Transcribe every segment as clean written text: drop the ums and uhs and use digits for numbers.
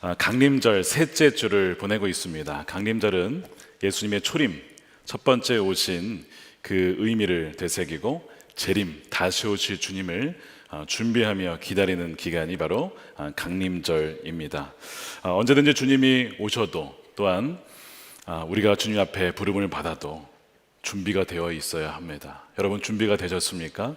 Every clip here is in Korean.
강림절 셋째 주를 보내고 있습니다. 강림절은 예수님의 초림, 첫 번째 오신 그 의미를 되새기고 재림, 다시 오실 주님을 준비하며 기다리는 기간이 바로 강림절입니다. 언제든지 주님이 오셔도 또한 우리가 주님 앞에 부름을 받아도 준비가 되어 있어야 합니다. 여러분 준비가 되셨습니까?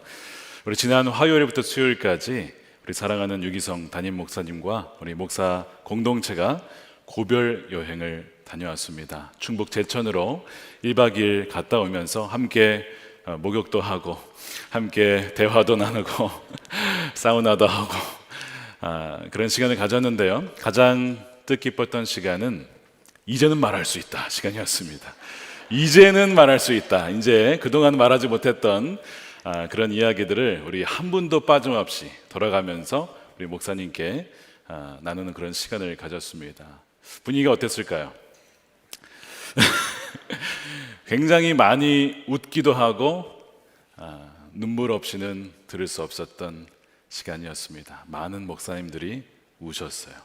우리 지난 화요일부터 수요일까지 우리 사랑하는 유기성 담임 목사님과 우리 목사 공동체가 고별 여행을 다녀왔습니다. 충북 제천으로 1박 2일 갔다 오면서 함께 목욕도 하고 함께 대화도 나누고 사우나도 하고 그런 시간을 가졌는데요. 가장 뜻깊었던 시간은 이제는 말할 수 있다 시간이었습니다. 이제는 말할 수 있다. 이제 그동안 말하지 못했던 그런 이야기들을 우리 한 분도 빠짐없이 돌아가면서 우리 목사님께 나누는 그런 시간을 가졌습니다. 분위기가 어땠을까요? 굉장히 많이 웃기도 하고 눈물 없이는 들을 수 없었던 시간이었습니다. 많은 목사님들이 우셨어요.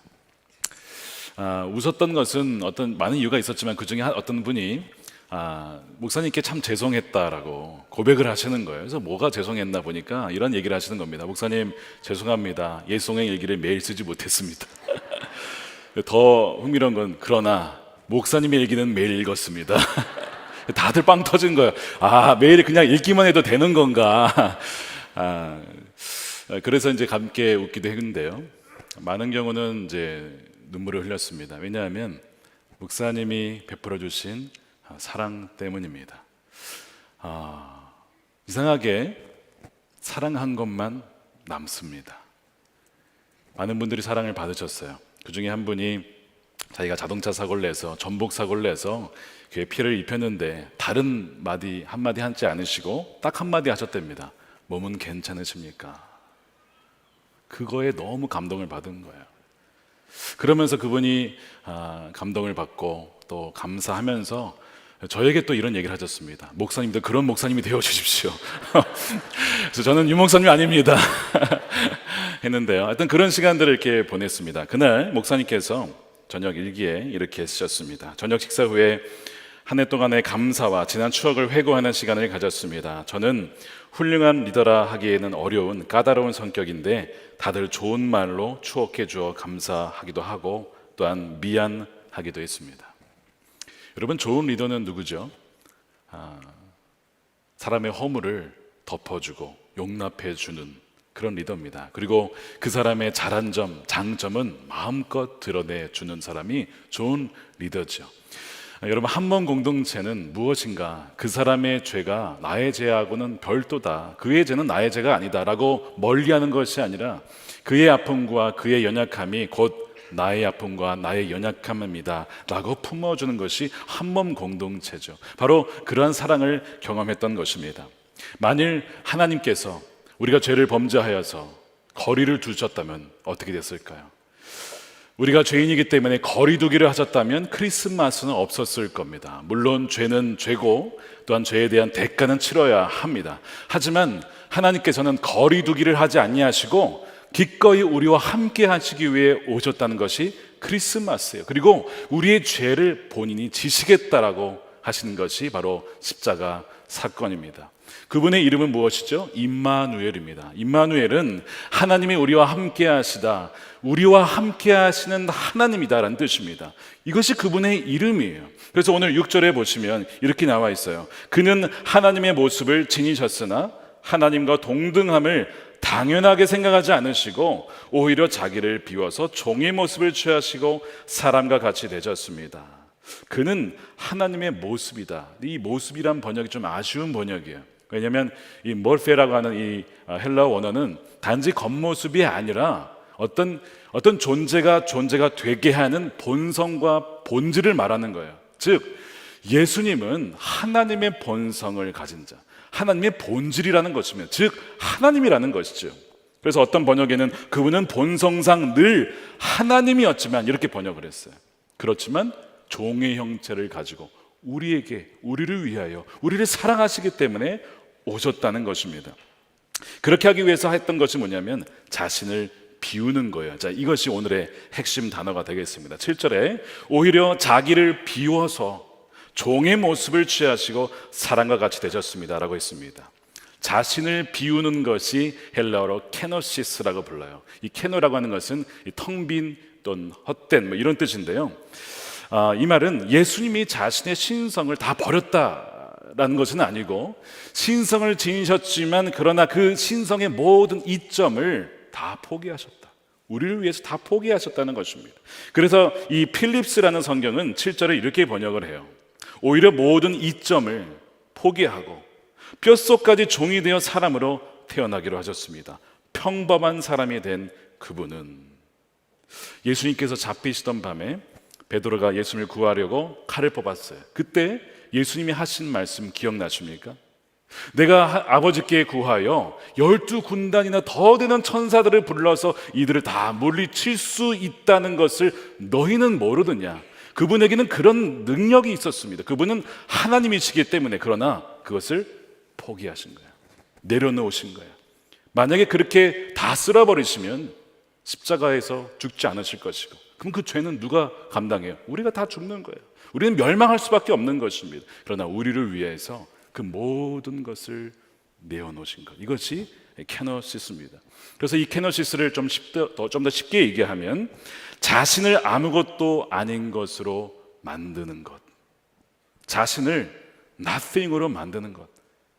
웃었던 것은 많은 이유가 있었지만 그 중에 어떤 분이 목사님께 참 죄송했다라고 고백을 하시는 거예요. 그래서 뭐가 죄송했나 보니까 이런 얘기를 하시는 겁니다. 목사님 죄송합니다. 옛송행 일기를 매일 쓰지 못했습니다. 더 흥미로운 건 그러나 목사님의 일기는 매일 읽었습니다. 다들 빵 터진 거예요. 매일 그냥 읽기만 해도 되는 건가. 그래서 이제 함께 웃기도 했는데요. 많은 경우는 이제 눈물을 흘렸습니다. 왜냐하면 목사님이 베풀어 주신 사랑 때문입니다. 이상하게 사랑한 것만 남습니다. 많은 분들이 사랑을 받으셨어요. 그 중에 한 분이 자기가 자동차 사고를 내서 전복 사고를 내서 귀에 피를 입혔는데 다른 한마디 하지 않으시고 딱 한마디 하셨답니다. 몸은 괜찮으십니까? 그거에 너무 감동을 받은 거예요. 그러면서 그분이 감동을 받고 또 감사하면서 저에게 또 이런 얘기를 하셨습니다. 목사님도 그런 목사님이 되어주십시오. 그래서 저는 유목사님이 아닙니다. 했는데요. 하여튼 그런 시간들을 이렇게 보냈습니다. 그날 목사님께서 저녁 일기에 이렇게 쓰셨습니다. 저녁 식사 후에 한 해 동안의 감사와 지난 추억을 회고하는 시간을 가졌습니다. 저는 훌륭한 리더라 하기에는 어려운 까다로운 성격인데 다들 좋은 말로 추억해 주어 감사하기도 하고 또한 미안하기도 했습니다. 여러분 좋은 리더는 누구죠? 사람의 허물을 덮어주고 용납해 주는 그런 리더입니다. 그리고 그 사람의 잘한 점, 장점은 마음껏 드러내주는 사람이 좋은 리더죠. 여러분 한번 공동체는 무엇인가? 그 사람의 죄가 나의 죄하고는 별도다. 그의 죄는 나의 죄가 아니다 라고 멀리하는 것이 아니라 그의 아픔과 그의 연약함이 곧 나의 아픔과 나의 연약함입니다 라고 품어주는 것이 한몸 공동체죠. 바로 그러한 사랑을 경험했던 것입니다. 만일 하나님께서 우리가 죄를 범죄하여서 거리를 두셨다면 어떻게 됐을까요? 우리가 죄인이기 때문에 거리두기를 하셨다면 크리스마스는 없었을 겁니다. 물론 죄는 죄고 또한 죄에 대한 대가는 치러야 합니다. 하지만 하나님께서는 거리두기를 하지 아니하시고 기꺼이 우리와 함께 하시기 위해 오셨다는 것이 크리스마스예요. 그리고 우리의 죄를 본인이 지시겠다라고 하시는 것이 바로 십자가 사건입니다. 그분의 이름은 무엇이죠? 임마누엘입니다. 임마누엘은 하나님이 우리와 함께 하시다, 우리와 함께 하시는 하나님이다라는 뜻입니다. 이것이 그분의 이름이에요. 그래서 오늘 6절에 보시면 이렇게 나와 있어요. 그는 하나님의 모습을 지니셨으나 하나님과 동등함을 당연하게 생각하지 않으시고 오히려 자기를 비워서 종의 모습을 취하시고 사람과 같이 되셨습니다. 그는 하나님의 모습이다. 이 모습이란 번역이 좀 아쉬운 번역이에요. 왜냐하면 이 몰페라고 하는 이 헬라어 원어는 단지 겉모습이 아니라 어떤 존재가 되게 하는 본성과 본질을 말하는 거예요. 즉 예수님은 하나님의 본성을 가진 자, 하나님의 본질이라는 것이며 즉 하나님이라는 것이죠. 그래서 어떤 번역에는 그분은 본성상 늘 하나님이었지만 이렇게 번역을 했어요. 그렇지만 종의 형체를 가지고 우리를 위하여 우리를 사랑하시기 때문에 오셨다는 것입니다. 그렇게 하기 위해서 했던 것이 뭐냐면 자신을 비우는 거예요. 자, 이것이 오늘의 핵심 단어가 되겠습니다. 7절에 오히려 자기를 비워서 종의 모습을 취하시고 사람과 같이 되셨습니다 라고 했습니다. 자신을 비우는 것이 헬라어로 케노시스라고 불러요. 이 케노라고 하는 것은 텅 빈 또는 헛된 이런 뜻인데요. 이 말은 예수님이 자신의 신성을 다 버렸다라는 것은 아니고 신성을 지니셨지만 그러나 그 신성의 모든 이점을 다 포기하셨다. 우리를 위해서 다 포기하셨다는 것입니다. 그래서 이 필립스라는 성경은 7절에 이렇게 번역을 해요. 오히려 모든 이점을 포기하고 뼛속까지 종이 되어 사람으로 태어나기로 하셨습니다. 평범한 사람이 된 그분은 예수님께서 잡히시던 밤에 베드로가 예수님을 구하려고 칼을 뽑았어요. 그때 예수님이 하신 말씀 기억나십니까? 내가 아버지께 구하여 12군단이나 더 되는 천사들을 불러서 이들을 다 물리칠 수 있다는 것을 너희는 모르느냐? 그분에게는 그런 능력이 있었습니다. 그분은 하나님이시기 때문에. 그러나 그것을 포기하신 거예요. 내려놓으신 거예요. 만약에 그렇게 다 쓸어버리시면 십자가에서 죽지 않으실 것이고, 그럼 그 죄는 누가 감당해요? 우리가 다 죽는 거예요. 우리는 멸망할 수밖에 없는 것입니다. 그러나 우리를 위해서 그 모든 것을 내어놓으신 것, 이것이 케노시스입니다. 그래서 이 케노시스를 좀 더 쉽게 얘기하면 자신을 아무것도 아닌 것으로 만드는 것, 자신을 nothing으로 만드는 것,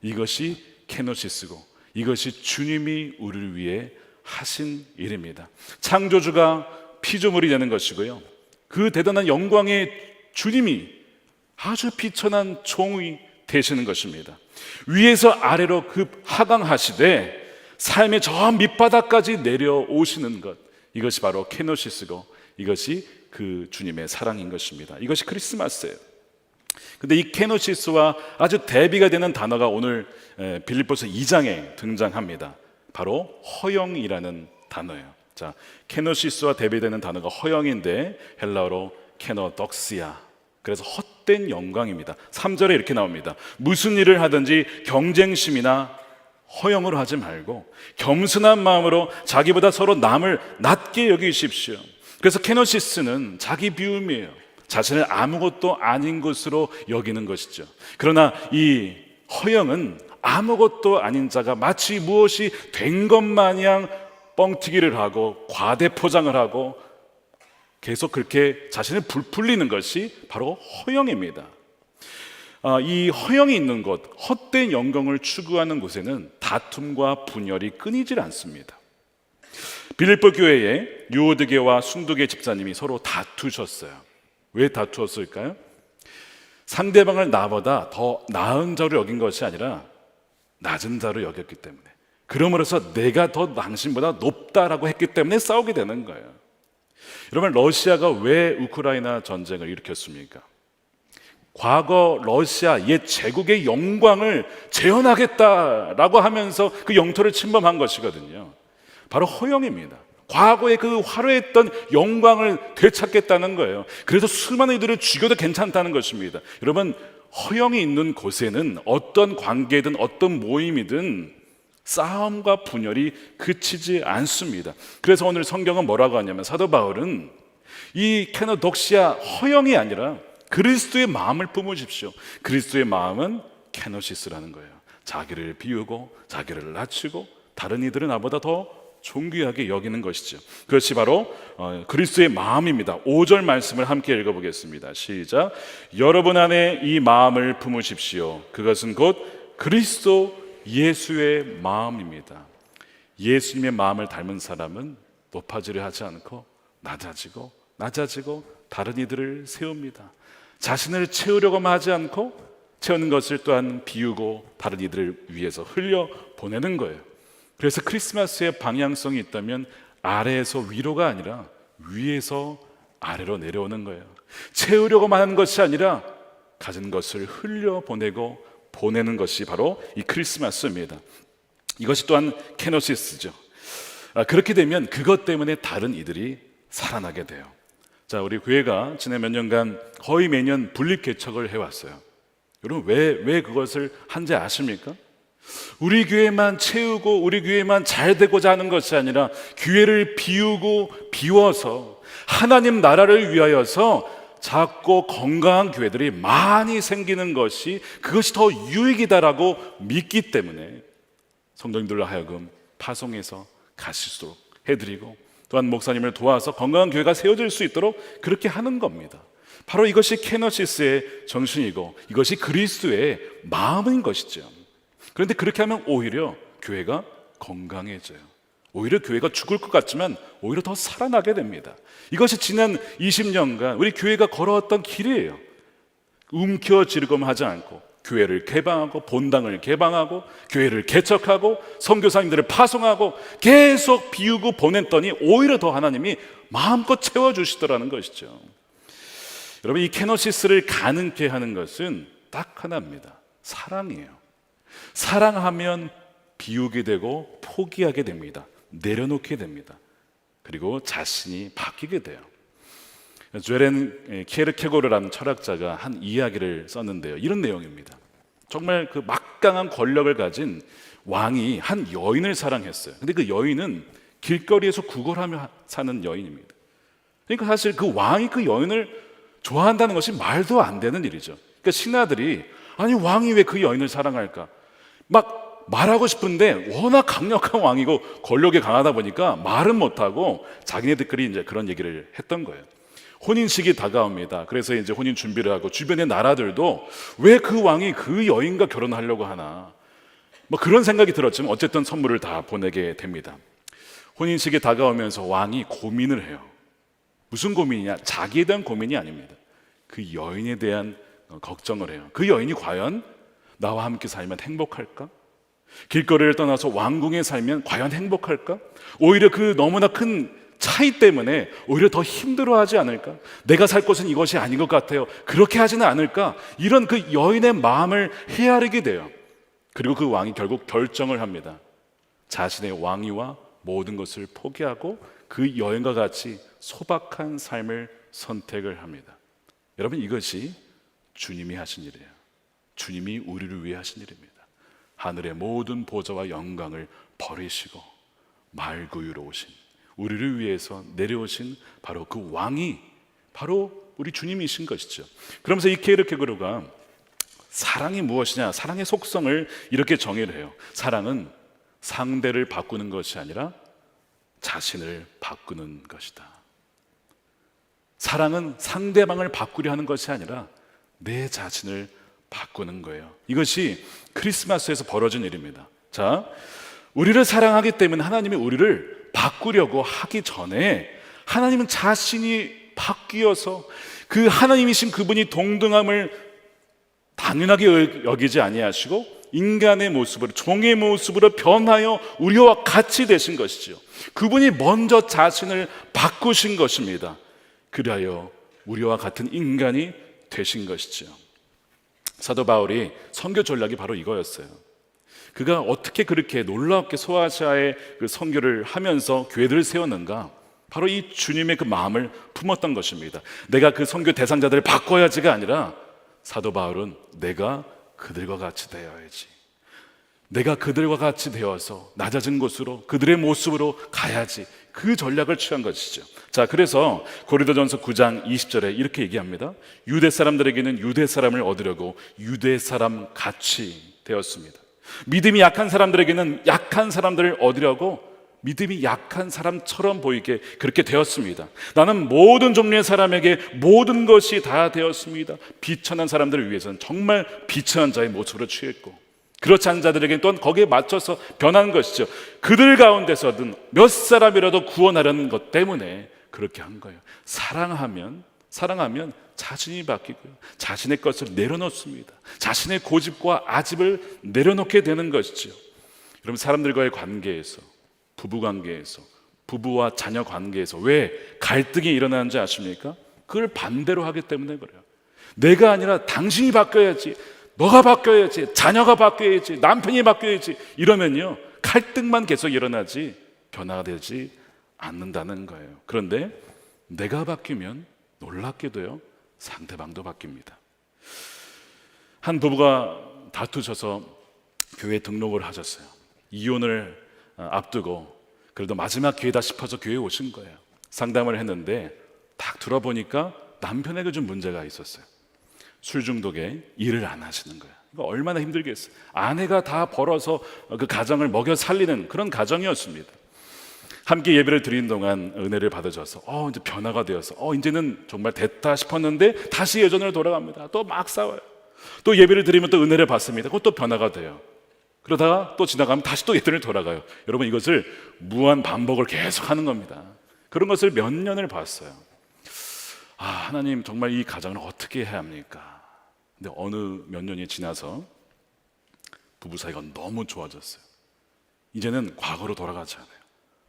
이것이 케노시스고 이것이 주님이 우리를 위해 하신 일입니다. 창조주가 피조물이 되는 것이고요, 그 대단한 영광의 주님이 아주 비천한 종이 되시는 것입니다. 위에서 아래로 급 하강하시되 삶의 저 밑바닥까지 내려오시는 것, 이것이 바로 케노시스고 이것이 그 주님의 사랑인 것입니다. 이것이 크리스마스예요. 근데 이 케노시스와 아주 대비가 되는 단어가 오늘 빌립보서 2장에 등장합니다. 바로 허영이라는 단어예요. 자, 케노시스와 대비되는 단어가 허영인데 헬라어로 케노덕시아, 그래서 헛된 영광입니다. 3절에 이렇게 나옵니다. 무슨 일을 하든지 경쟁심이나 허영으로 하지 말고 겸손한 마음으로 자기보다 서로 남을 낮게 여기십시오. 그래서 케노시스는 자기 비움이에요. 자신을 아무것도 아닌 것으로 여기는 것이죠. 그러나 이 허영은 아무것도 아닌 자가 마치 무엇이 된 것 마냥 뻥튀기를 하고 과대 포장을 하고 계속 그렇게 자신을 부풀리는 것이 바로 허영입니다. 이 허영이 있는 곳, 헛된 영광을 추구하는 곳에는 다툼과 분열이 끊이질 않습니다. 빌립보 교회에 유오드게와 순두계 집사님이 서로 다투셨어요. 왜 다투었을까요? 상대방을 나보다 더 나은 자로 여긴 것이 아니라 낮은 자로 여겼기 때문에, 그러므로서 내가 더 당신보다 높다라고 했기 때문에 싸우게 되는 거예요. 여러분, 러시아가 왜 우크라이나 전쟁을 일으켰습니까? 과거 러시아 옛 제국의 영광을 재현하겠다라고 하면서 그 영토를 침범한 것이거든요. 바로 허영입니다. 과거의 그 화려했던 영광을 되찾겠다는 거예요. 그래서 수많은 이들을 죽여도 괜찮다는 것입니다. 여러분, 허영이 있는 곳에는 어떤 관계든 어떤 모임이든 싸움과 분열이 그치지 않습니다. 그래서 오늘 성경은 뭐라고 하냐면, 사도 바울은 이 케노독시아 허영이 아니라 그리스도의 마음을 품으십시오. 그리스도의 마음은 케노시스라는 거예요. 자기를 비우고 자기를 낮추고 다른 이들은 나보다 더 존귀하게 여기는 것이죠. 그것이 바로 그리스도의 마음입니다. 5절 말씀을 함께 읽어보겠습니다. 시작. 여러분 안에 이 마음을 품으십시오. 그것은 곧 그리스도 예수의 마음입니다. 예수님의 마음을 닮은 사람은 높아지려 하지 않고 낮아지고 다른 이들을 세웁니다. 자신을 채우려고만 하지 않고 채우는 것을 또한 비우고 다른 이들을 위해서 흘려 보내는 거예요. 그래서 크리스마스의 방향성이 있다면 아래에서 위로가 아니라 위에서 아래로 내려오는 거예요. 채우려고만 하는 것이 아니라 가진 것을 흘려 보내고 보내는 것이 바로 이 크리스마스입니다. 이것이 또한 케노시스죠. 그렇게 되면 그것 때문에 다른 이들이 살아나게 돼요. 자, 우리 교회가 지난 몇 년간 거의 매년 분립 개척을 해왔어요. 여러분, 왜 그것을 한지 아십니까? 우리 교회만 채우고 우리 교회만 잘 되고자 하는 것이 아니라 교회를 비우고 비워서 하나님 나라를 위하여서 작고 건강한 교회들이 많이 생기는 것이, 그것이 더 유익이다라고 믿기 때문에 성도님들로 하여금 파송해서 가실 수 해드리고, 또한 목사님을 도와서 건강한 교회가 세워질 수 있도록 그렇게 하는 겁니다. 바로 이것이 케너시스의 정신이고 이것이 그리스도의 마음인 것이죠. 그런데 그렇게 하면 오히려 교회가 건강해져요. 오히려 교회가 죽을 것 같지만 오히려 더 살아나게 됩니다. 이것이 지난 20년간 우리 교회가 걸어왔던 길이에요. 움켜쥐고만 하지 않고 교회를 개방하고 본당을 개방하고 교회를 개척하고 선교사님들을 파송하고 계속 비우고 보냈더니 오히려 더 하나님이 마음껏 채워주시더라는 것이죠. 여러분, 이 케노시스를 가능케 하는 것은 딱 하나입니다. 사랑이에요. 사랑하면 비우게 되고 포기하게 됩니다. 내려놓게 됩니다. 그리고 자신이 바뀌게 돼요. 죄렌 키에르케고르라는 철학자가 한 이야기를 썼는데요, 이런 내용입니다. 정말 그 막강한 권력을 가진 왕이 한 여인을 사랑했어요. 근데 그 여인은 길거리에서 구걸하며 사는 여인입니다. 그러니까 사실 그 왕이 그 여인을 좋아한다는 것이 말도 안 되는 일이죠. 그러니까 신하들이, 아니 왕이 왜 그 여인을 사랑할까? 막 말하고 싶은데 워낙 강력한 왕이고 권력이 강하다 보니까 말은 못하고 자기네들끼리 이제 그런 얘기를 했던 거예요. 혼인식이 다가옵니다. 그래서 이제 혼인 준비를 하고 주변의 나라들도 왜 그 왕이 그 여인과 결혼하려고 하나, 뭐 그런 생각이 들었지만 어쨌든 선물을 다 보내게 됩니다. 혼인식이 다가오면서 왕이 고민을 해요. 무슨 고민이냐? 자기에 대한 고민이 아닙니다. 그 여인에 대한 걱정을 해요. 그 여인이 과연 나와 함께 살면 행복할까? 길거리를 떠나서 왕궁에 살면 과연 행복할까? 오히려 그 너무나 큰 차이 때문에 오히려 더 힘들어하지 않을까? 내가 살 곳은 이것이 아닌 것 같아요. 그렇게 하지는 않을까? 이런 그 여인의 마음을 헤아리게 돼요. 그리고 그 왕이 결국 결정을 합니다. 자신의 왕위와 모든 것을 포기하고 그 여인과 같이 소박한 삶을 선택을 합니다. 여러분, 이것이 주님이 하신 일이에요. 주님이 우리를 위해 하신 일입니다. 하늘의 모든 보좌와 영광을 버리시고 말구유로 오신, 우리를 위해서 내려오신 바로 그 왕이 바로 우리 주님이신 것이죠. 그러면서 이 키에르케고르가 사랑이 무엇이냐, 사랑의 속성을 이렇게 정의를 해요. 사랑은 상대를 바꾸는 것이 아니라 자신을 바꾸는 것이다. 사랑은 상대방을 바꾸려 하는 것이 아니라 내 자신을 바꾸는 거예요. 이것이 크리스마스에서 벌어진 일입니다. 자, 우리를 사랑하기 때문에 하나님이 우리를 바꾸려고 하기 전에 하나님은 자신이 바뀌어서 그 하나님이신 그분이 동등함을 당연하게 여기지 아니하시고 인간의 모습으로, 종의 모습으로 변하여 우리와 같이 되신 것이죠. 그분이 먼저 자신을 바꾸신 것입니다. 그리하여 우리와 같은 인간이 되신 것이죠. 사도 바울이 선교 전략이 바로 이거였어요. 그가 어떻게 그렇게 놀랍게 소아시아의 그 선교를 하면서 교회들을 세웠는가? 바로 이 주님의 그 마음을 품었던 것입니다. 내가 그 선교 대상자들을 바꿔야지가 아니라 사도 바울은 내가 그들과 같이 되어야지, 내가 그들과 같이 되어서 낮아진 곳으로 그들의 모습으로 가야지, 그 전략을 취한 것이죠. 자, 그래서 고린도전서 9장 20절에 이렇게 얘기합니다. 유대 사람들에게는 유대 사람을 얻으려고 유대 사람 같이 되었습니다. 믿음이 약한 사람들에게는 약한 사람들을 얻으려고 믿음이 약한 사람처럼 보이게 그렇게 되었습니다. 나는 모든 종류의 사람에게 모든 것이 다 되었습니다. 비천한 사람들을 위해서는 정말 비천한 자의 모습으로 취했고, 그렇지 않은 자들에게는 또한 거기에 맞춰서 변하는 것이죠. 그들 가운데서든 몇 사람이라도 구원하려는 것 때문에 그렇게 한 거예요. 사랑하면 자신이 바뀌고요, 자신의 것을 내려놓습니다. 자신의 고집과 아집을 내려놓게 되는 것이죠. 여러분, 사람들과의 관계에서, 부부관계에서, 부부와 자녀 관계에서 왜 갈등이 일어나는지 아십니까? 그걸 반대로 하기 때문에 그래요. 내가 아니라 당신이 바뀌어야지, 너가 바뀌어야지, 자녀가 바뀌어야지, 남편이 바뀌어야지, 이러면요 갈등만 계속 일어나지 변화가 되지 않는다는 거예요. 그런데 내가 바뀌면 놀랍게도요 상대방도 바뀝니다. 한 부부가 다투셔서 교회 등록을 하셨어요. 이혼을 앞두고 그래도 마지막 기회다 싶어서 교회에 오신 거예요. 상담을 했는데 딱 들어보니까 남편에게 좀 문제가 있었어요. 술 중독에 일을 안 하시는 거예요. 이거 얼마나 힘들겠어요. 아내가 다 벌어서 그 가정을 먹여 살리는 그런 가정이었습니다. 함께 예배를 드린 동안 은혜를 받으셔서 이제 변화가 되어서 이제는 정말 됐다 싶었는데 다시 예전으로 돌아갑니다. 또 막 싸워요. 또 예배를 드리면 또 은혜를 받습니다. 그것도 변화가 돼요. 그러다가 또 지나가면 다시 또 예배를 돌아가요. 여러분, 이것을 무한 반복을 계속 하는 겁니다. 그런 것을 몇 년을 봤어요. 하나님, 정말 이 가정을 어떻게 해야 합니까? 근데 어느 몇 년이 지나서 부부 사이가 너무 좋아졌어요. 이제는 과거로 돌아가지 않아요.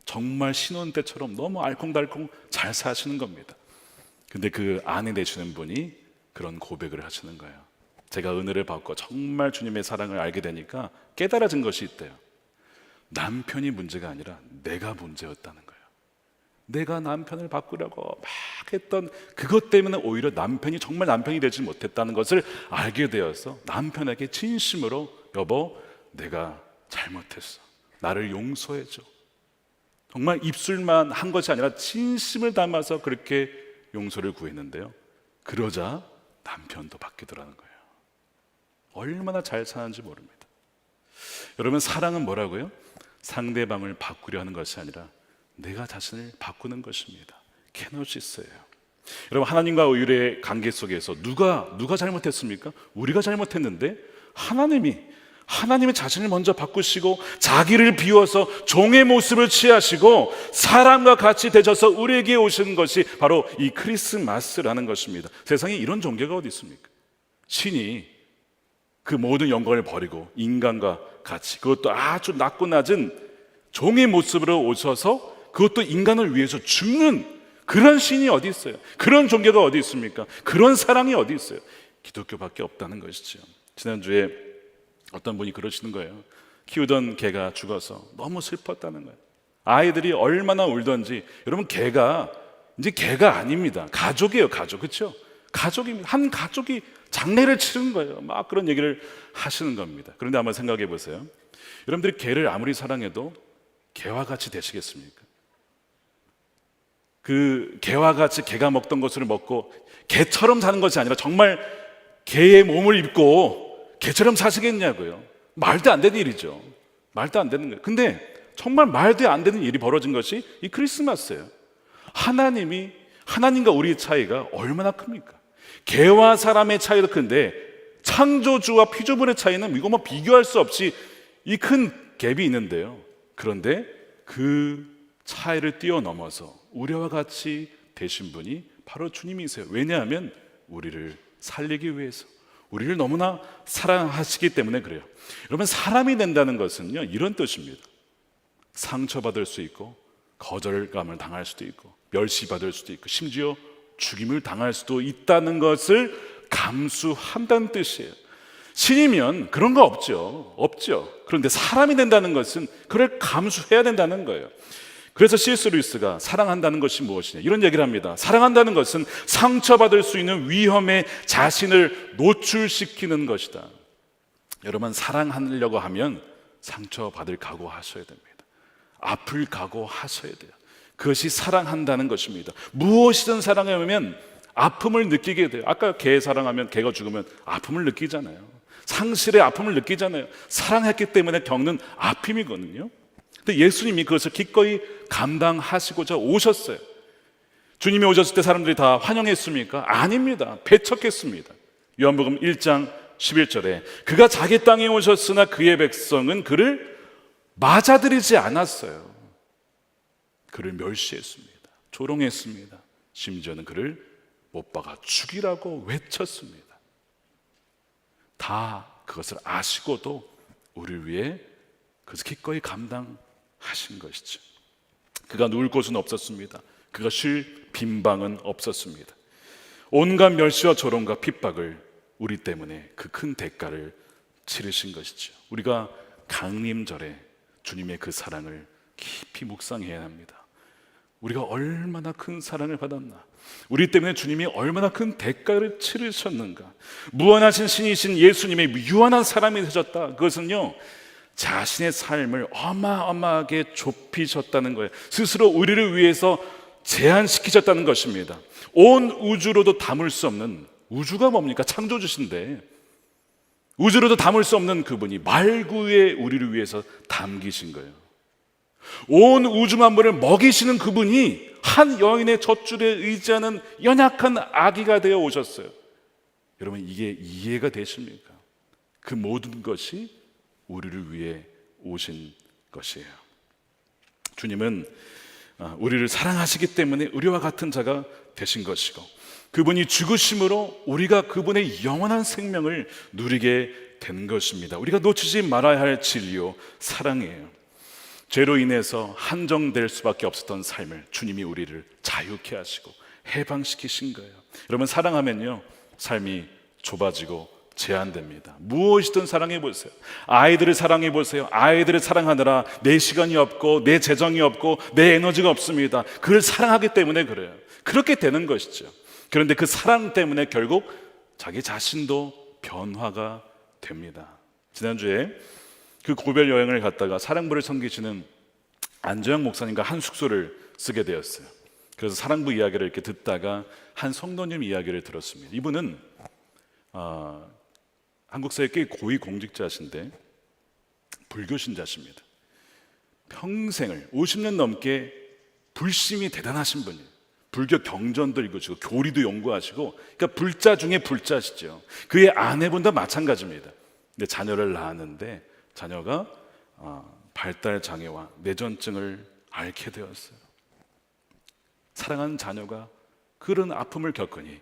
정말 신혼 때처럼 너무 알콩달콩 잘 사시는 겁니다. 근데 그 아내 되시는 분이 그런 고백을 하시는 거예요. 제가 은혜를 받고 정말 주님의 사랑을 알게 되니까 깨달아진 것이 있대요. 남편이 문제가 아니라 내가 문제였다는 거예요. 내가 남편을 바꾸려고 막 했던 그것 때문에 오히려 남편이 정말 남편이 되지 못했다는 것을 알게 되어서 남편에게 진심으로 여보, 내가 잘못했어. 나를 용서해줘. 정말 입술만 한 것이 아니라 진심을 담아서 그렇게 용서를 구했는데요. 그러자 남편도 바뀌더라는 거예요. 얼마나 잘 사는지 모릅니다. 여러분, 사랑은 뭐라고요? 상대방을 바꾸려 하는 것이 아니라 내가 자신을 바꾸는 것입니다. 케노시스예요. 여러분, 하나님과 우리의 관계 속에서 누가 잘못했습니까? 우리가 잘못했는데 하나님이 자신을 먼저 바꾸시고 자기를 비워서 종의 모습을 취하시고 사람과 같이 되셔서 우리에게 오신 것이 바로 이 크리스마스라는 것입니다. 세상에 이런 종교가 어디 있습니까? 신이 그 모든 영광을 버리고 인간과 같이, 그것도 아주 낮고 낮은 종의 모습으로 오셔서 그것도 인간을 위해서 죽는 그런 신이 어디 있어요? 그런 종교가 어디 있습니까? 그런 사랑이 어디 있어요? 기독교밖에 없다는 것이죠. 지난주에 어떤 분이 그러시는 거예요. 키우던 개가 죽어서 너무 슬펐다는 거예요. 아이들이 얼마나 울던지. 여러분, 개가 이제 개가 아닙니다. 가족이에요. 가족. 그렇죠? 가족입니다. 한 가족이 장례를 치른 거예요. 막 그런 얘기를 하시는 겁니다. 그런데 한번 생각해 보세요. 여러분들이 개를 아무리 사랑해도 개와 같이 되시겠습니까? 그 개와 같이 개가 먹던 것을 먹고 개처럼 사는 것이 아니라 정말 개의 몸을 입고 개처럼 사시겠냐고요. 말도 안 되는 일이죠. 말도 안 되는 거예요. 근데 정말 말도 안 되는 일이 벌어진 것이 이 크리스마스예요. 하나님과 우리의 차이가 얼마나 큽니까? 개와 사람의 차이도 큰데 창조주와 피조물의 차이는 이거 뭐 비교할 수 없이 이 큰 갭이 있는데요. 그런데 그 차이를 뛰어넘어서 우리와 같이 되신 분이 바로 주님이세요. 왜냐하면 우리를 살리기 위해서, 우리를 너무나 사랑하시기 때문에 그래요. 여러분, 사람이 된다는 것은요, 이런 뜻입니다. 상처받을 수 있고 거절감을 당할 수도 있고 멸시받을 수도 있고 심지어 죽임을 당할 수도 있다는 것을 감수한다는 뜻이에요. 신이면 그런 거 없죠. 그런데 사람이 된다는 것은 그걸 감수해야 된다는 거예요. 그래서 C.S. 루이스가 사랑한다는 것이 무엇이냐 이런 얘기를 합니다. 사랑한다는 것은 상처받을 수 있는 위험에 자신을 노출시키는 것이다. 여러분, 사랑하려고 하면 상처받을 각오하셔야 됩니다. 아플 각오하셔야 돼요. 그것이 사랑한다는 것입니다. 무엇이든 사랑하면 아픔을 느끼게 돼요. 아까 개 사랑하면 개가 죽으면 아픔을 느끼잖아요. 상실의 아픔을 느끼잖아요. 사랑했기 때문에 겪는 아픔이거든요. 근데 예수님이 그것을 기꺼이 감당하시고자 오셨어요. 주님이 오셨을 때 사람들이 다 환영했습니까? 아닙니다. 배척했습니다. 요한복음 1장 11절에 그가 자기 땅에 오셨으나 그의 백성은 그를 맞아들이지 않았어요. 그를 멸시했습니다. 조롱했습니다. 심지어는 그를 못 박아 죽이라고 외쳤습니다. 다 그것을 아시고도 우리를 위해 그것을 기꺼이 감당하신 것이죠. 그가 누울 곳은 없었습니다. 그가 쉴 빈방은 없었습니다. 온갖 멸시와 조롱과 핍박을 우리 때문에 그 큰 대가를 치르신 것이죠. 우리가 강림절에 주님의 그 사랑을 깊이 묵상해야 합니다. 우리가 얼마나 큰 사랑을 받았나. 우리 때문에 주님이 얼마나 큰 대가를 치르셨는가. 무한하신 신이신 예수님의 유한한 사람이 되셨다. 그것은요, 자신의 삶을 어마어마하게 좁히셨다는 거예요. 스스로 우리를 위해서 제한시키셨다는 것입니다. 온 우주로도 담을 수 없는, 우주가 뭡니까? 창조주신데 우주로도 담을 수 없는 그분이 말구에 우리를 위해서 담기신 거예요. 온 우주 만물을 먹이시는 그분이 한 여인의 젖줄에 의지하는 연약한 아기가 되어 오셨어요. 여러분, 이게 이해가 되십니까? 그 모든 것이 우리를 위해 오신 것이에요. 주님은 우리를 사랑하시기 때문에 우리와 같은 자가 되신 것이고, 그분이 죽으심으로 우리가 그분의 영원한 생명을 누리게 된 것입니다. 우리가 놓치지 말아야 할 진리요, 사랑이에요. 죄로 인해서 한정될 수밖에 없었던 삶을 주님이 우리를 자유케 하시고 해방시키신 거예요. 여러분, 사랑하면요, 삶이 좁아지고 제한됩니다. 무엇이든 사랑해 보세요. 아이들을 사랑해 보세요. 아이들을 사랑하느라 내 시간이 없고 내 재정이 없고 내 에너지가 없습니다. 그를 사랑하기 때문에 그래요. 그렇게 되는 것이죠. 그런데 그 사랑 때문에 결국 자기 자신도 변화가 됩니다. 지난주에 그 고별 여행을 갔다가 사랑부를 섬기시는 안재영 목사님과 한 숙소를 쓰게 되었어요. 그래서 사랑부 이야기를 이렇게 듣다가 한 성도님 이야기를 들었습니다. 이분은 한국사회 꽤 고위 공직자신데 불교 신자십니다. 평생을 50년 넘게 불심이 대단하신 분이에요. 불교 경전도 읽으시고 교리도 연구하시고, 그러니까 불자 중에 불자시죠. 그의 아내분도 마찬가지입니다. 근데 자녀를 낳았는데 자녀가 발달 장애와 뇌전증을 앓게 되었어요. 사랑하는 자녀가 그런 아픔을 겪으니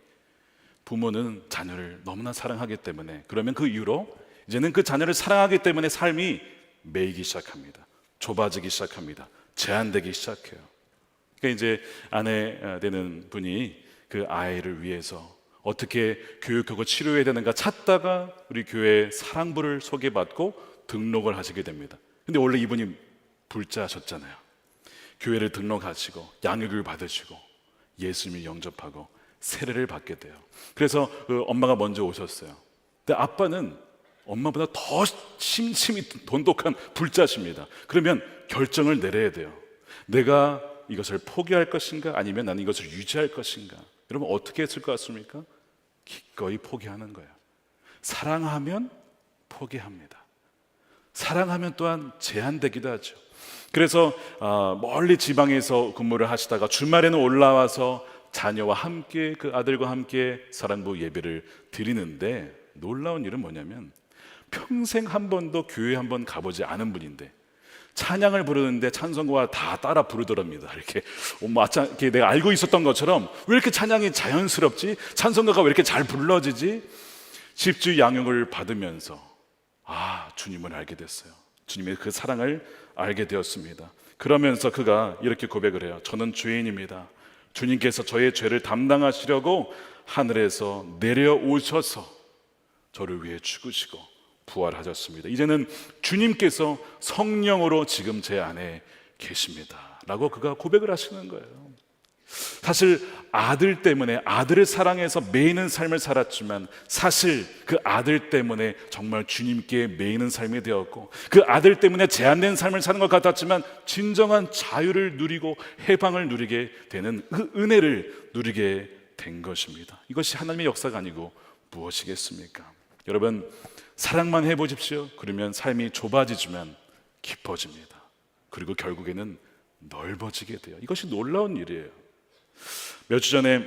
부모는 자녀를 너무나 사랑하기 때문에, 그러면 그 이후로 이제는 그 자녀를 사랑하기 때문에 삶이 매이기 시작합니다. 좁아지기 시작합니다. 제한되기 시작해요. 그러니까 이제 아내 되는 분이 그 아이를 위해서 어떻게 교육하고 치료해야 되는가 찾다가 우리 교회 사랑부를 소개받고 등록을 하시게 됩니다. 근데 원래 이분이 불자셨잖아요. 교회를 등록하시고 양육을 받으시고 예수님을 영접하고 세례를 받게 돼요. 그래서 그 엄마가 먼저 오셨어요. 근데 아빠는 엄마보다 더 심심히 돈독한 불자십니다. 그러면 결정을 내려야 돼요. 내가 이것을 포기할 것인가, 아니면 나는 이것을 유지할 것인가. 여러분, 어떻게 했을 것 같습니까? 기꺼이 포기하는 거예요. 사랑하면 포기합니다. 사랑하면 또한 제한되기도 하죠. 그래서 멀리 지방에서 근무를 하시다가 주말에는 올라와서 자녀와 함께, 그 아들과 함께 사랑부 예배를 드리는데, 놀라운 일은 뭐냐면 평생 한 번도 교회 한 번 가보지 않은 분인데 찬양을 부르는데 찬송가와 다 따라 부르더랍니다. 이렇게 이렇게 내가 알고 있었던 것처럼, 왜 이렇게 찬양이 자연스럽지? 찬송가가 왜 이렇게 잘 불러지지? 집주 양육을 받으면서 주님을 알게 됐어요. 주님의 그 사랑을 알게 되었습니다. 그러면서 그가 이렇게 고백을 해요. 저는 죄인입니다. 주님께서 저의 죄를 담당하시려고 하늘에서 내려오셔서 저를 위해 죽으시고 부활하셨습니다. 이제는 주님께서 성령으로 지금 제 안에 계십니다 라고 그가 고백을 하시는 거예요. 사실 아들 때문에, 아들을 사랑해서 매이는 삶을 살았지만, 사실 그 아들 때문에 정말 주님께 매이는 삶이 되었고, 그 아들 때문에 제한된 삶을 사는 것 같았지만 진정한 자유를 누리고 해방을 누리게 되는 그 은혜를 누리게 된 것입니다. 이것이 하나님의 역사가 아니고 무엇이겠습니까? 여러분, 사랑만 해보십시오. 그러면 삶이 좁아지지만 깊어집니다. 그리고 결국에는 넓어지게 돼요. 이것이 놀라운 일이에요. 몇 주 전에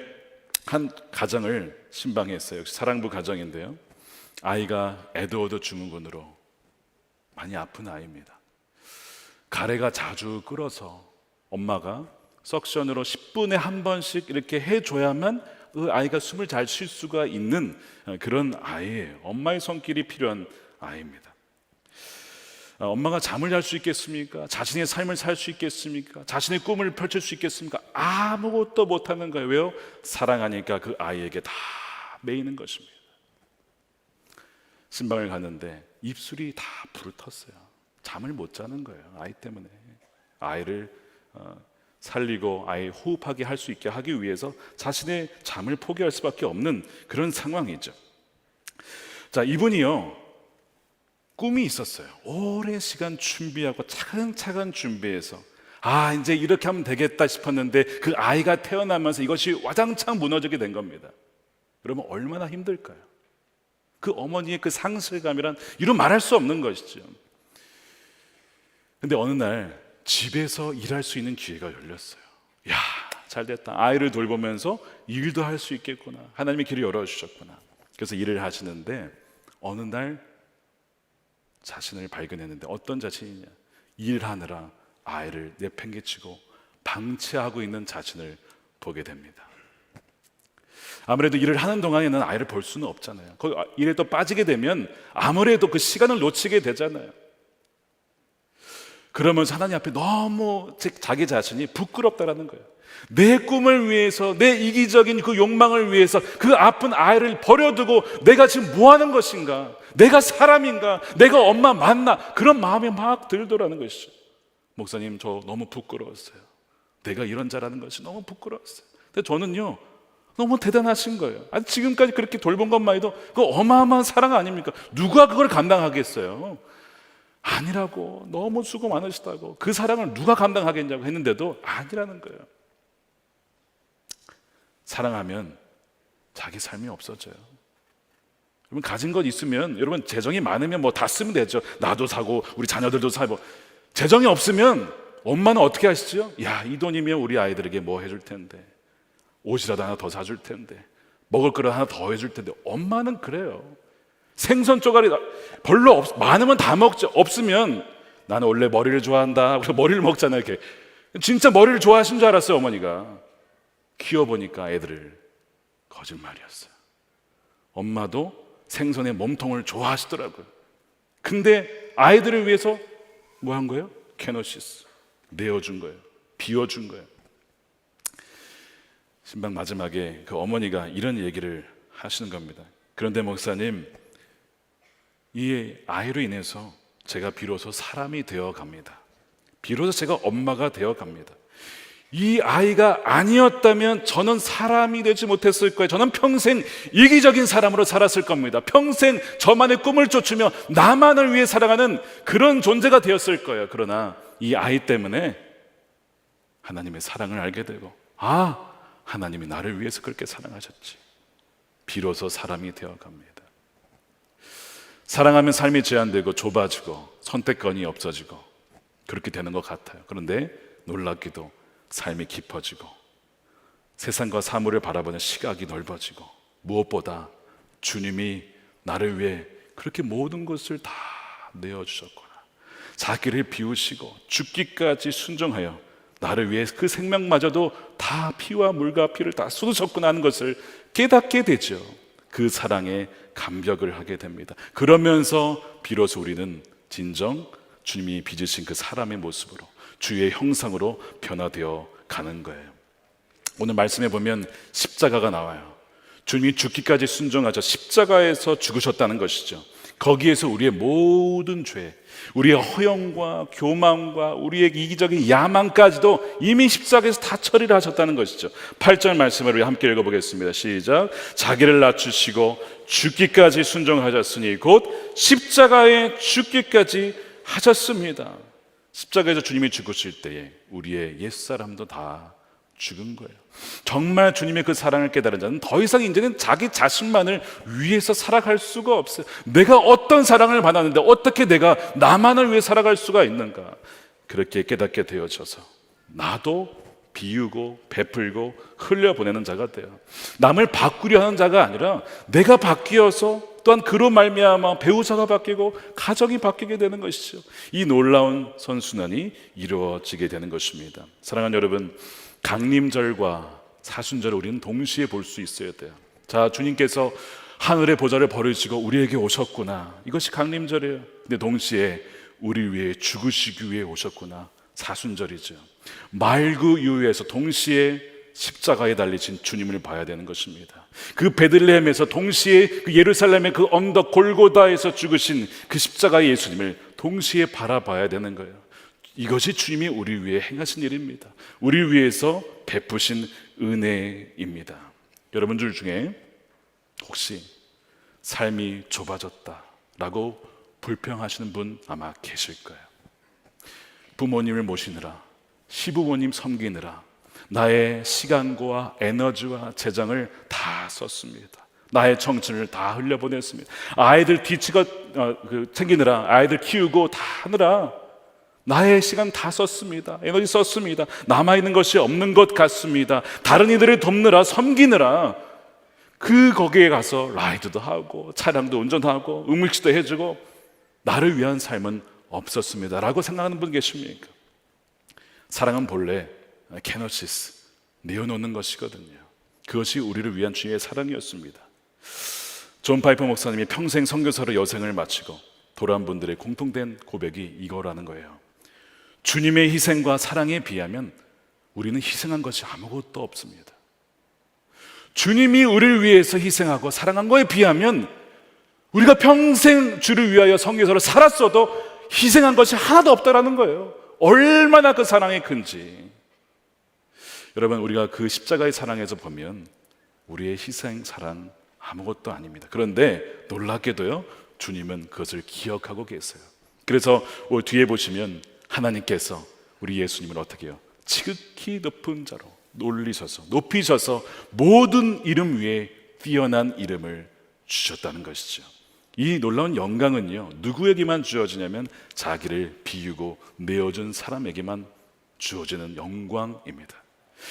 한 가정을 신방했어요. 역시 사랑부 가정인데요, 아이가 에드워드 증후군으로 많이 아픈 아이입니다. 가래가 자주 끓어서 엄마가 석션으로 10분에 한 번씩 이렇게 해줘야만 그 아이가 숨을 잘 쉴 수가 있는 그런 아이예요. 엄마의 손길이 필요한 아이입니다. 엄마가 잠을 잘 수 있겠습니까? 자신의 삶을 살 수 있겠습니까? 자신의 꿈을 펼칠 수 있겠습니까? 아무것도 못하는 거예요. 왜요? 사랑하니까 그 아이에게 다 매이는 것입니다. 신방을 갔는데 입술이 다 불을 텄어요. 잠을 못 자는 거예요. 아이 때문에. 아이를 살리고 아이 호흡하게 할 수 있게 하기 위해서 자신의 잠을 포기할 수밖에 없는 그런 상황이죠. 자, 이분이요, 꿈이 있었어요. 오랜 시간 준비하고 차근차근 준비해서 이제 이렇게 하면 되겠다 싶었는데 그 아이가 태어나면서 이것이 와장창 무너지게 된 겁니다. 그러면 얼마나 힘들까요? 그 어머니의 그 상실감이란 이루 말할 수 없는 것이죠. 근데 어느 날 집에서 일할 수 있는 기회가 열렸어요. 야, 잘됐다. 아이를 돌보면서 일도 할 수 있겠구나. 하나님이 길을 열어주셨구나. 그래서 일을 하시는데 어느 날 자신을 발견했는데 어떤 자신이냐? 일하느라 아이를 내팽개치고 방치하고 있는 자신을 보게 됩니다. 아무래도 일을 하는 동안에는 아이를 볼 수는 없잖아요. 그 일에 또 빠지게 되면 아무래도 그 시간을 놓치게 되잖아요. 그러면서 하나님 앞에 너무 자기 자신이 부끄럽다라는 거예요. 내 꿈을 위해서, 내 이기적인 그 욕망을 위해서 그 아픈 아이를 버려두고 내가 지금 뭐 하는 것인가? 내가 사람인가? 내가 엄마 맞나? 그런 마음이 막 들더라는 것이죠. 목사님, 저 너무 부끄러웠어요. 내가 이런 자라는 것이 너무 부끄러웠어요. 근데 저는요, 너무 대단하신 거예요. 지금까지 그렇게 돌본 것만 해도 그 어마어마한 사랑 아닙니까? 누가 그걸 감당하겠어요? 아니라고. 너무 수고 많으시다고. 그 사랑을 누가 감당하겠냐고 했는데도 아니라는 거예요. 사랑하면 자기 삶이 없어져요. 여러분, 가진 것 있으면, 여러분 재정이 많으면 뭐 다 쓰면 되죠. 나도 사고 우리 자녀들도 사고. 재정이 없으면 엄마는 어떻게 하시죠? 야, 이 돈이면 우리 아이들에게 뭐 해줄 텐데, 옷이라도 하나 더 사줄 텐데, 먹을 거라도 하나 더 해줄 텐데. 엄마는 그래요. 생선 쪼가리 별로 많으면 다 먹죠. 없으면 나는 원래 머리를 좋아한다. 그래서 머리를 먹잖아요. 이렇게. 진짜 머리를 좋아하신 줄 알았어요, 어머니가. 키워보니까 애들을. 거짓말이었어요. 엄마도 생선의 몸통을 좋아하시더라고요. 근데 아이들을 위해서 뭐 한 거예요? 케노시스. 내어준 거예요. 비워준 거예요. 신방 마지막에 그 어머니가 이런 얘기를 하시는 겁니다. 그런데 목사님, 이 아이로 인해서 제가 비로소 사람이 되어 갑니다. 비로소 제가 엄마가 되어 갑니다. 이 아이가 아니었다면 저는 사람이 되지 못했을 거예요. 저는 평생 이기적인 사람으로 살았을 겁니다. 평생 저만의 꿈을 쫓으며 나만을 위해 살아가는 그런 존재가 되었을 거예요. 그러나 이 아이 때문에 하나님의 사랑을 알게 되고, 하나님이 나를 위해서 그렇게 사랑하셨지. 비로소 사람이 되어 갑니다. 사랑하면 삶이 제한되고 좁아지고 선택권이 없어지고 그렇게 되는 것 같아요. 그런데 놀랍게도 삶이 깊어지고 세상과 사물을 바라보는 시각이 넓어지고, 무엇보다 주님이 나를 위해 그렇게 모든 것을 다 내어주셨구나. 자기를 비우시고 죽기까지 순종하여 나를 위해 그 생명마저도 다 피와 물과 피를 다 쏟으셨구나 하는 것을 깨닫게 되죠. 그 사랑에 감격을 하게 됩니다. 그러면서 비로소 우리는 진정 주님이 빚으신 그 사람의 모습으로, 주의 형상으로 변화되어 가는 거예요. 오늘 말씀해 보면 십자가가 나와요. 주님이 죽기까지 순종하셔 십자가에서 죽으셨다는 것이죠. 거기에서 우리의 모든 죄, 우리의 허영과 교만과 우리의 이기적인 야망까지도 이미 십자가에서 다 처리를 하셨다는 것이죠. 8절 말씀을 우리 함께 읽어보겠습니다. 시작. 자기를 낮추시고 죽기까지 순종하셨으니 곧 십자가에 죽기까지 하셨습니다. 십자가에서 주님이 죽으실 때에 우리의 옛사람도 다 죽은 거예요. 정말 주님의 그 사랑을 깨달은 자는 더 이상 이제는 자기 자신만을 위해서 살아갈 수가 없어요. 내가 어떤 사랑을 받았는데 어떻게 내가 나만을 위해 살아갈 수가 있는가. 그렇게 깨닫게 되어져서 나도 비우고 베풀고 흘려보내는 자가 돼요. 남을 바꾸려 하는 자가 아니라 내가 바뀌어서 또한 그로 말미암아 배우자가 바뀌고 가정이 바뀌게 되는 것이죠. 이 놀라운 선순환이 이루어지게 되는 것입니다. 사랑하는 여러분, 강림절과 사순절을 우리는 동시에 볼 수 있어야 돼요. 자, 주님께서 하늘의 보좌를 버리시고 우리에게 오셨구나. 이것이 강림절이에요. 근데 동시에 우리 위해 죽으시기 위해 오셨구나. 사순절이죠. 말구 이후에서 동시에 십자가에 달리신 주님을 봐야 되는 것입니다. 그 베들레헴에서 동시에 그 예루살렘의 그 언덕 골고다에서 죽으신 그 십자가의 예수님을 동시에 바라봐야 되는 거예요. 이것이 주님이 우리 위해 행하신 일입니다. 우리 위해서 베푸신 은혜입니다. 여러분들 중에 혹시 삶이 좁아졌다라고 불평하시는 분 아마 계실 거예요. 부모님을 모시느라, 시부모님 섬기느라 나의 시간과 에너지와 재정을 다 썼습니다. 나의 청춘을 다 흘려보냈습니다. 아이들 챙기느라, 아이들 키우고 다 하느라 나의 시간 다 썼습니다. 에너지 썼습니다. 남아있는 것이 없는 것 같습니다. 다른 이들을 돕느라, 섬기느라 거기에 가서 라이드도 하고 차량도 운전하고 음식도 해주고 나를 위한 삶은 없었습니다 라고 생각하는 분 계십니까? 사랑은 본래 케노시스, 내어놓는 것이거든요. 그것이 우리를 위한 주님의 사랑이었습니다. 존 파이퍼 목사님이 평생 선교사로 여생을 마치고 돌아온 분들의 공통된 고백이 이거라는 거예요. 주님의 희생과 사랑에 비하면 우리는 희생한 것이 아무것도 없습니다. 주님이 우리를 위해서 희생하고 사랑한 거에 비하면 우리가 평생 주를 위하여 선교사로 살았어도 희생한 것이 하나도 없다라는 거예요. 얼마나 그 사랑이 큰지. 여러분, 우리가 그 십자가의 사랑에서 보면 우리의 희생, 사랑 아무것도 아닙니다. 그런데 놀랍게도요, 주님은 그것을 기억하고 계세요. 그래서 뒤에 보시면 하나님께서 우리 예수님을 어떻게 해요? 지극히 높은 자로 놀리셔서, 높이셔서 모든 이름 위에 뛰어난 이름을 주셨다는 것이죠. 이 놀라운 영광은요, 누구에게만 주어지냐면 자기를 비우고 내어준 사람에게만 주어지는 영광입니다.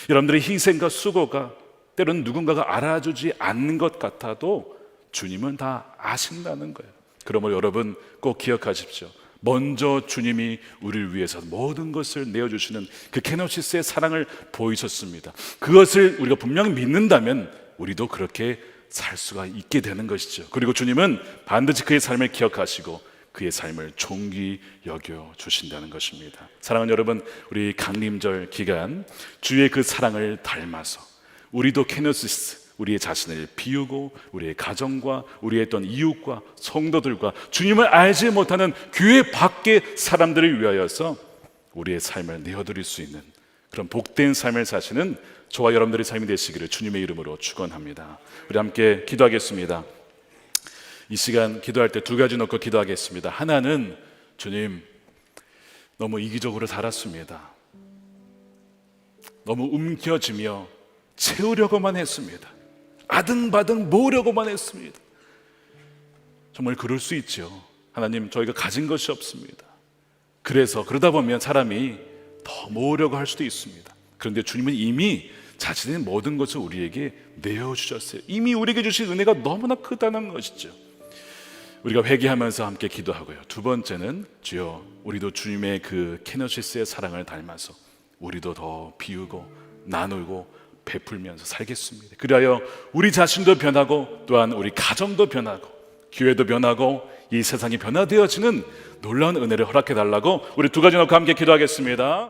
여러분들의 희생과 수고가 때로는 누군가가 알아주지 않는 것 같아도 주님은 다 아신다는 거예요. 그러므로 여러분 꼭 기억하십시오. 먼저 주님이 우리를 위해서 모든 것을 내어주시는 그 케노시스의 사랑을 보이셨습니다. 그것을 우리가 분명히 믿는다면 우리도 그렇게 살 수가 있게 되는 것이죠. 그리고 주님은 반드시 그의 삶을 기억하시고 그의 삶을 존귀 여겨 주신다는 것입니다. 사랑하는 여러분, 우리 강림절 기간 주의 그 사랑을 닮아서 우리도 케노시스, 우리의 자신을 비우고 우리의 가정과 우리의 어떤 이웃과 성도들과 주님을 알지 못하는 교회 밖의 사람들을 위하여서 우리의 삶을 내어드릴 수 있는 그런 복된 삶을 사시는 저와 여러분들의 삶이 되시기를 주님의 이름으로 축원합니다. 우리 함께 기도하겠습니다. 이 시간 기도할 때 두 가지 놓고 기도하겠습니다. 하나는, 주님, 너무 이기적으로 살았습니다. 너무 움켜쥐며 채우려고만 했습니다. 아등바등 모으려고만 했습니다. 정말 그럴 수 있죠. 하나님, 저희가 가진 것이 없습니다. 그러다 보면 사람이 더 모으려고 할 수도 있습니다. 그런데 주님은 이미 자신의 모든 것을 우리에게 내어주셨어요. 이미 우리에게 주신 은혜가 너무나 크다는 것이죠. 우리가 회개하면서 함께 기도하고요. 두 번째는, 주여, 우리도 주님의 그 케노시스의 사랑을 닮아서 우리도 더 비우고 나누고 베풀면서 살겠습니다. 그리하여 우리 자신도 변하고 또한 우리 가정도 변하고 교회도 변하고 이 세상이 변화되어지는 놀라운 은혜를 허락해 달라고 우리 두 가지 놓고 함께 기도하겠습니다.